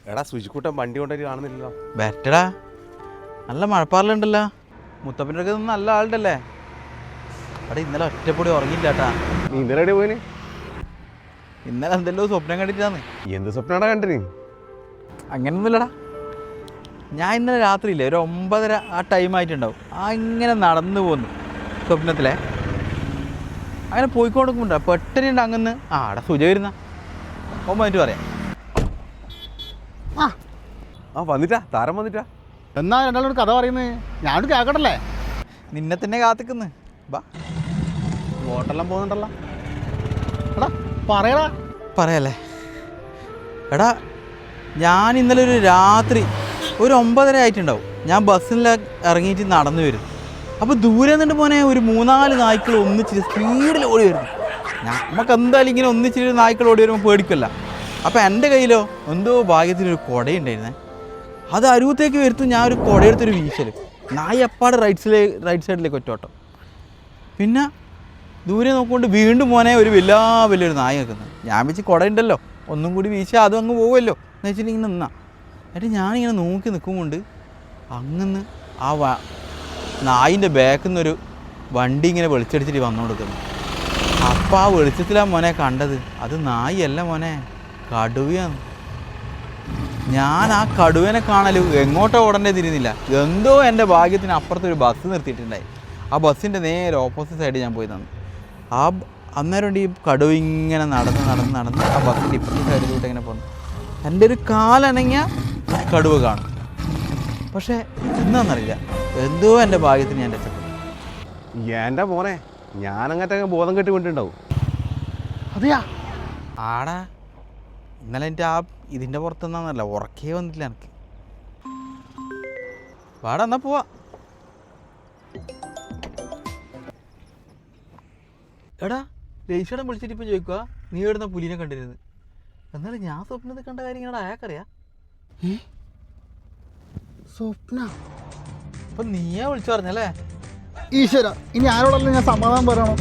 എടാ സുജിക്കൂട്ടൻ വണ്ടി കൊണ്ടുപോയി കാണുന്നില്ലല്ലോ. ബെറ്റടാ, നല്ല മഴപ്പാറലുണ്ടല്ലോ. മുത്തപ്പൻ്റെ ഒക്കെ നല്ല ആളുണ്ടല്ലേ. അവിടെ ഇന്നലെ ഒറ്റപ്പൊടി ഉറങ്ങിയില്ല കേട്ടാ. നീ ഇന്നലെ എവിടെ പോയിന്? ഇന്നലെ എന്തെല്ലോ സ്വപ്നം കണ്ടിട്ടാന്ന്. എന്ത് സ്വപ്നമാടാ കണ്ടിന്? അങ്ങനൊന്നുമില്ലടാ. ഞാൻ ഇന്നലെ രാത്രിയില്ലേ ഒരു 9:30 ആ ടൈം ആയിട്ടുണ്ടാവും. ഇങ്ങനെ നടന്നു പോന്നു സ്വപ്നത്തിലെ. അങ്ങനെ പോയിക്കൊണ്ടിരിക്കുന്നുണ്ടോ പെട്ടെന്നുണ്ട് അങ്ങന്ന് അവിടെ സുജ വരുന്ന വന്നിട്ട് പറയാം. വന്നിട്ടാ താരം വന്നിട്ടാ. എന്നാ രണ്ടാളോട് കഥ പറയുന്നത് ഞാനോട് കേൾക്കട്ടല്ലേ? നിന്നെ തന്നെ കാത്തിക്കുന്നു. ബാ, വോട്ടെല്ലാം പോകുന്നുണ്ടല്ലോ. എടാ പറയടാ. പറയല്ലേ എടാ, ഞാൻ ഇന്നലെ ഒരു രാത്രി ഒരു 9:30 ആയിട്ടുണ്ടാവും. ഞാൻ ബസ്സിൽ ഇറങ്ങിയിട്ട് നടന്നു വരും. അപ്പോൾ ദൂരെ നിന്നിട്ട് പോനെ ഒരു 3-4 നായ്ക്കൾ ഒന്നിച്ചിട്ട് സ്പീഡിൽ ഓടി വരുന്നു. നമുക്ക് എന്തായാലും ഇങ്ങനെ ഒന്നിച്ചിട്ട് നായ്ക്കൾ ഓടി വരുമ്പോൾ പേടിക്കല്ല. അപ്പോൾ എൻ്റെ കയ്യിലോ എന്തോ ഭാഗ്യത്തിനൊരു കുടയുണ്ടായിരുന്നേ. അത് അരുവത്തേക്ക് വരുത്തും. ഞാൻ ഒരു കുടയെടുത്തൊരു വീശൽ. നായ എപ്പാട് റൈറ്റ് സൈഡിലേക്ക് ഒറ്റോട്ടം. പിന്നെ ദൂരെ നോക്കുകൊണ്ട് വീണ്ടും പോനെ ഒരു വലിയൊരു നായ നിൽക്കുന്നത്. ഞാൻ വെച്ച് കുടയുണ്ടല്ലോ ഒന്നും കൂടി വീശാൽ അതും അങ്ങ് പോകുമല്ലോ എന്ന് വെച്ചിട്ട് ഇങ്ങനെ നിന്നാ. എന്നിട്ട് ഞാനിങ്ങനെ നോക്കി നിൽക്കുമ്പോൾ അങ്ങന്ന് ആ നായിൻ്റെ ബാക്കിൽ നിന്നൊരു വണ്ടി ഇങ്ങനെ വെളിച്ചടിച്ചിട്ട് വന്നുകൊടുക്കുന്നു. അപ്പം ആ വെളിച്ചത്തിലാണ് മോനെ കണ്ടത്. അത് നായല്ല മോനെ, കടുവയാണ്. ഞാൻ ആ കടുവനെ കാണൽ എങ്ങോട്ടോ ഓടേണ്ടേ തിരിയുന്നില്ല. എന്തോ എൻ്റെ ഭാഗ്യത്തിന് അപ്പുറത്തൊരു ബസ് നിർത്തിയിട്ടുണ്ടായി. ആ ബസ്സിൻ്റെ നേരെ ഓപ്പോസിറ്റ് സൈഡ് ഞാൻ പോയി തന്നു. അന്നേരം ഈ കടുവ ഇങ്ങനെ നടന്ന് ആ ബസ്സിൻ്റെ ഇപ്പുറത്തെ സൈഡിലോട്ട് ഇങ്ങനെ പോന്നു. എൻ്റെ ഒരു കാലണങ്ങിയ കടുവ കാണും. പക്ഷേ എന്താണെന്നറിയില്ല, എന്തോ എൻ്റെ ഭാഗ്യത്തിന് ഞാൻ രക്ഷപ്പെട്ടു. എൻ്റെ മോനെ, ഞാനങ്ങനത്തെ ബോധം കെട്ടി കൊണ്ടുണ്ടാവും. അതെയാ? ആടാ, ഇന്നലെ എൻ്റെ ഇതിൻ്റെ പുറത്തുനിന്നല്ല ഉറക്കേ വന്നിട്ടില്ല എനിക്ക്. വാടാ എന്നാ പോവാ. എടാ രജിസ്റ്റേടം വിളിച്ചിട്ട് ഇപ്പം ചോദിക്കുക നീ എവിടുന്ന പുലിനെ കണ്ടിരുന്നത്. എന്നാലും ഞാൻ സ്വപ്നത്തിൽ കണ്ട കാര്യം ഇങ്ങനെ അയാൾക്കറിയാം. സ്വപ്ന? അപ്പം നീയാ വിളിച്ചു പറഞ്ഞല്ലേ? ഈശ്വര, ഇനി ആരോടല്ല ഞാൻ സമാധാനം പറയണോ?